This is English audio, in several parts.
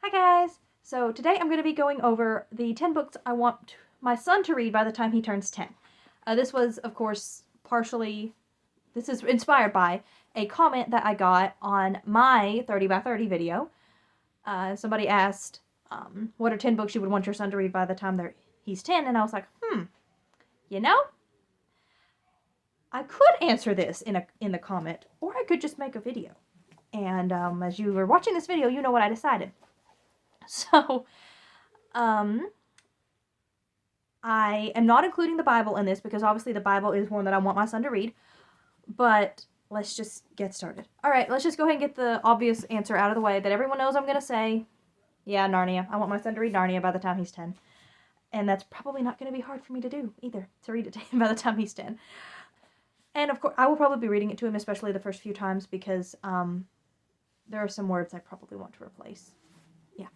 Hi guys! So today I'm going to be going over the 10 books I want my son to read by the time he turns 10. This was, of course, this is inspired by a comment that I got on my 30 by 30 video. Somebody asked, what are 10 books you would want your son to read by the time he's 10? And I was like, you know, I could answer this in the comment, or I could just make a video. And as you were watching this video, you know what I decided. So, I am not including the Bible in this because obviously the Bible is one that I want my son to read, but let's just get started. Alright, let's just go ahead and get the obvious answer out of the way that everyone knows I'm going to say. Yeah, Narnia. I want my son to read Narnia by the time he's 10. And that's probably not going to be hard for me to do either, to read it to him by the time he's 10. And of course, I will probably be reading it to him, especially the first few times, because there are some words I probably want to replace. Yeah.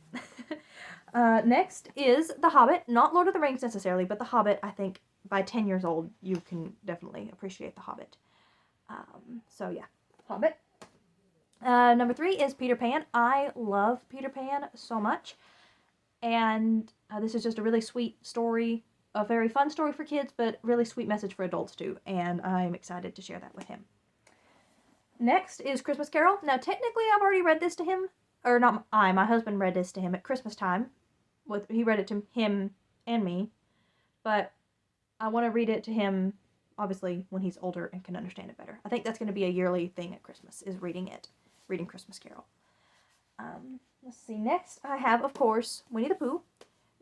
Next is The Hobbit. Not Lord of the Rings necessarily, but The Hobbit. I think by 10 years old, you can definitely appreciate The Hobbit. So yeah, Hobbit. Number 3 is Peter Pan. I love Peter Pan so much. And this is just a really sweet story, a very fun story for kids, but really sweet message for adults too. And I'm excited to share that with him. Next is Christmas Carol. Now, technically, I've already read this to him. Or not my husband read this to him at Christmas time. He read it to him and me. But I want to read it to him, obviously, when he's older and can understand it better. I think that's going to be a yearly thing at Christmas, is reading Christmas Carol. Let's see, next I have, of course, Winnie the Pooh.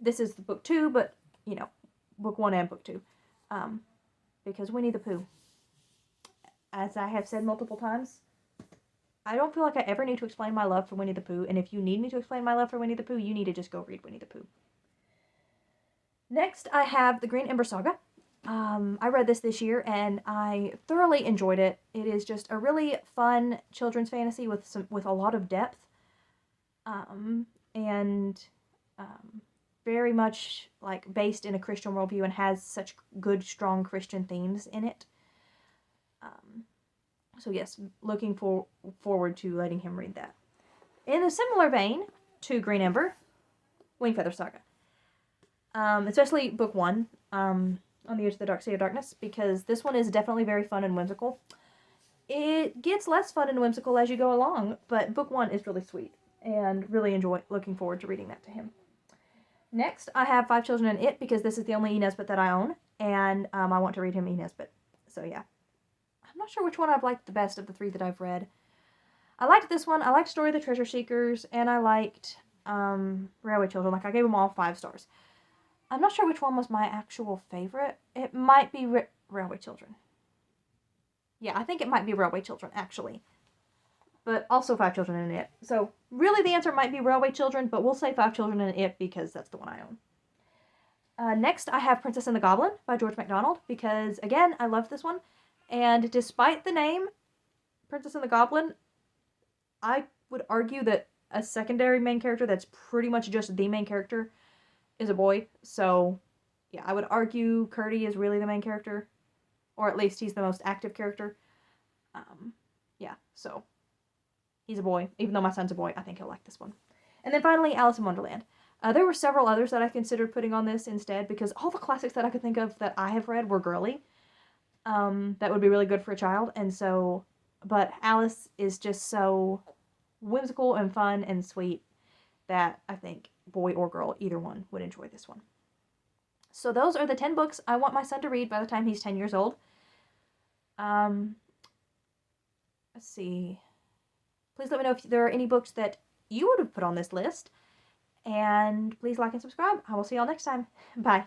This is book 2, but, you know, book 1 and book 2. Because Winnie the Pooh, as I have said multiple times, I don't feel like I ever need to explain my love for Winnie the Pooh, and if you need me to explain my love for Winnie the Pooh, you need to just go read Winnie the Pooh. Next, I have the Green Ember Saga. I read this year, and I thoroughly enjoyed it. It is just a really fun children's fantasy with a lot of depth, and very much like based in a Christian worldview, and has such good, strong Christian themes in it. So yes, looking forward to letting him read that. In a similar vein to Green Ember, Wingfeather Saga. Especially book 1, On the Edge of the Dark Sea of Darkness, because this one is definitely very fun and whimsical. It gets less fun and whimsical as you go along, but book 1 is really sweet, and really looking forward to reading that to him. Next, I have Five Children and It, because this is the only E. Nesbit that I own, and I want to read him E. Nesbit. So yeah. I'm not sure which one I've liked the best of the 3 that I've read. I liked this one, I liked Story of the Treasure Seekers, and I liked Railway Children. Like, I gave them all 5 stars. I'm not sure which one was my actual favorite. It might be Railway Children. Yeah, I think it might be Railway Children, actually. But also Five Children and It. So, really the answer might be Railway Children, but we'll say Five Children and It because that's the one I own. Next, I have Princess and the Goblin by George MacDonald, because, again, I love this one. And despite the name, Princess and the Goblin, I would argue that a secondary main character that's pretty much just the main character is a boy. So, yeah, I would argue Curdie is really the main character. Or at least he's the most active character. Yeah, so he's a boy. Even though my son's a boy, I think he'll like this one. And then finally, Alice in Wonderland. There were several others that I considered putting on this instead, because all the classics that I could think of that I have read were girly. That would be really good for a child, and so, but Alice is just so whimsical and fun and sweet that I think boy or girl, either one, would enjoy this one. So those are the 10 books I want my son to read by the time he's 10 years old. Let's see. Please let me know if there are any books that you would have put on this list, and please like and subscribe. I will see y'all next time. Bye.